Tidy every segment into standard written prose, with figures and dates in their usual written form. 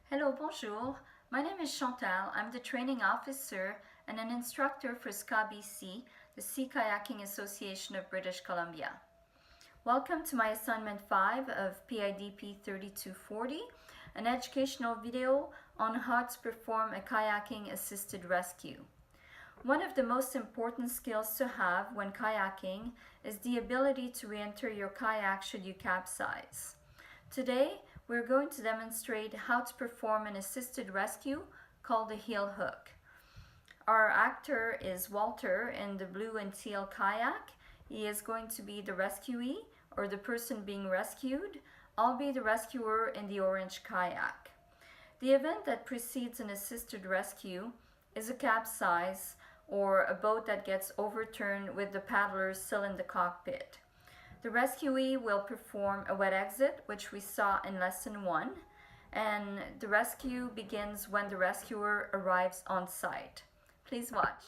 Hello, bonjour. My name is Chantal. I'm the training officer and an instructor for SCA-BC, the Sea Kayaking Association of British Columbia. Welcome to my assignment 5 of PIDP 3240, an educational video on how to perform a kayaking assisted rescue. One of the most important skills to have when kayaking is the ability to re-enter your kayak should you capsize. Today, we're going to demonstrate how to perform an assisted rescue called a heel hook. Our actor is Walter in the blue and teal kayak. He is going to be the rescuee, or the person being rescued. I'll be the rescuer in the orange kayak. The event that precedes an assisted rescue is a capsize, or a boat that gets overturned with the paddlers still in the cockpit. The rescuee will perform a wet exit, which we saw in lesson 1, and the rescue begins when the rescuer arrives on site. Please watch.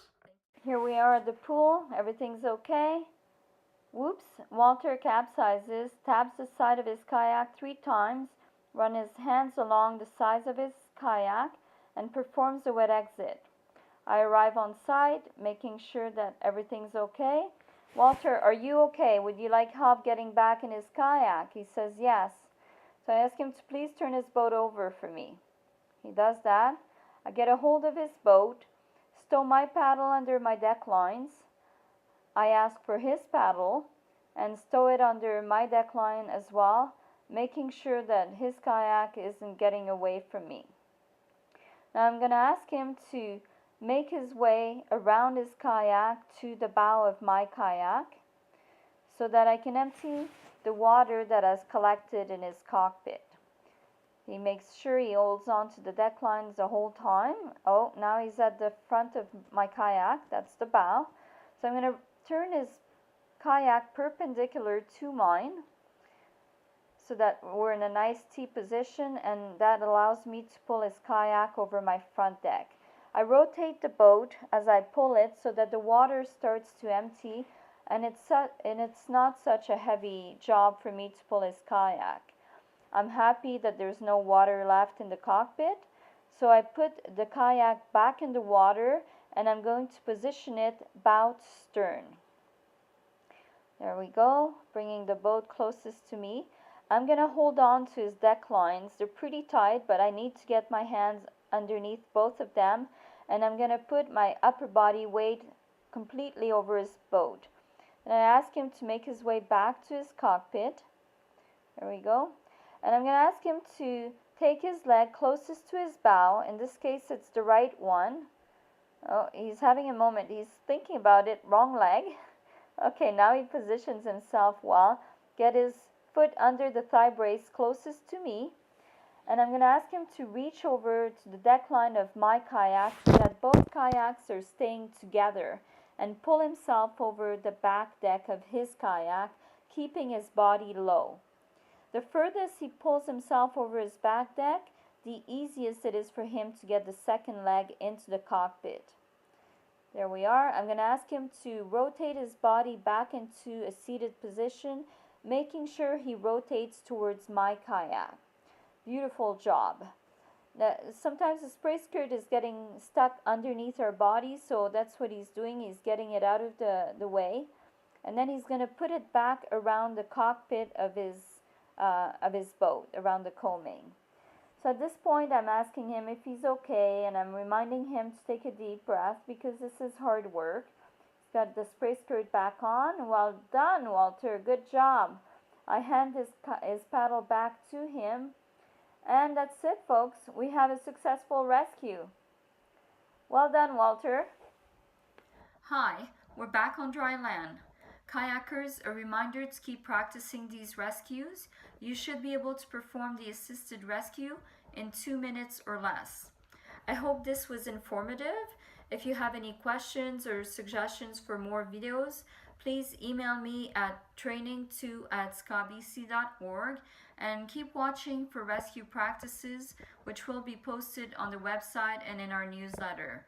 Here we are at the pool. Everything's okay. Whoops, Walter capsizes, taps the side of his kayak 3 times, runs his hands along the sides of his kayak, and performs a wet exit. I arrive on site, making sure that everything's okay. Walter, are you okay? Would you like help getting back in his kayak? He says yes. So I ask him to please turn his boat over for me. He does that. I get a hold of his boat, stow my paddle under my deck lines. I ask for his paddle and stow it under my deck line as well, making sure that his kayak isn't getting away from me. Now I'm going to ask him to make his way around his kayak to the bow of my kayak so that I can empty the water that has collected in his cockpit. He makes sure he holds on to the deck lines the whole time. Oh, now he's at the front of my kayak. That's the bow. So I'm going to turn his kayak perpendicular to mine so that we're in a nice T position, and that allows me to pull his kayak over my front deck. I rotate the boat as I pull it so that the water starts to empty, and it's not such a heavy job for me to pull his kayak. I'm happy that there's no water left in the cockpit, so I put the kayak back in the water and I'm going to position it bow to stern. There we go, bringing the boat closest to me. I'm going to hold on to his deck lines. They're pretty tight, but I need to get my hands underneath both of them, and I'm going to put my upper body weight completely over his boat. And I ask him to make his way back to his cockpit. There we go. And I'm going to ask him to take his leg closest to his bow. In this case, it's the right one. Oh, he's having a moment. He's thinking about it. Wrong leg. Okay, now he positions himself well. Get his foot under the thigh brace closest to me. And I'm going to ask him to reach over to the deck line of my kayak so that both kayaks are staying together, and pull himself over the back deck of his kayak, keeping his body low. The furthest he pulls himself over his back deck, the easiest it is for him to get the second leg into the cockpit. There we are. I'm going to ask him to rotate his body back into a seated position, making sure he rotates towards my kayak. Beautiful job. Sometimes the spray skirt is getting stuck underneath our body, so that's what he's doing. He's getting it out of the way, and then he's going to put it back around the cockpit of his boat, around the coaming. So at this point, I'm asking him if he's okay, and I'm reminding him to take a deep breath because this is hard work. He's got the spray skirt back on. Well done, Walter. Good job. I hand his paddle back to him. And that's it, folks. We have a successful rescue. Well done, Walter. Hi, we're back on dry land. Kayakers, a reminder to keep practicing these rescues. You should be able to perform the assisted rescue in 2 minutes or less. I hope this was informative. If you have any questions or suggestions for more videos, please email me at training2@scabc.org, and keep watching for rescue practices, which will be posted on the website and in our newsletter.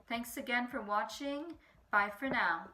Thanks again for watching. Bye for now.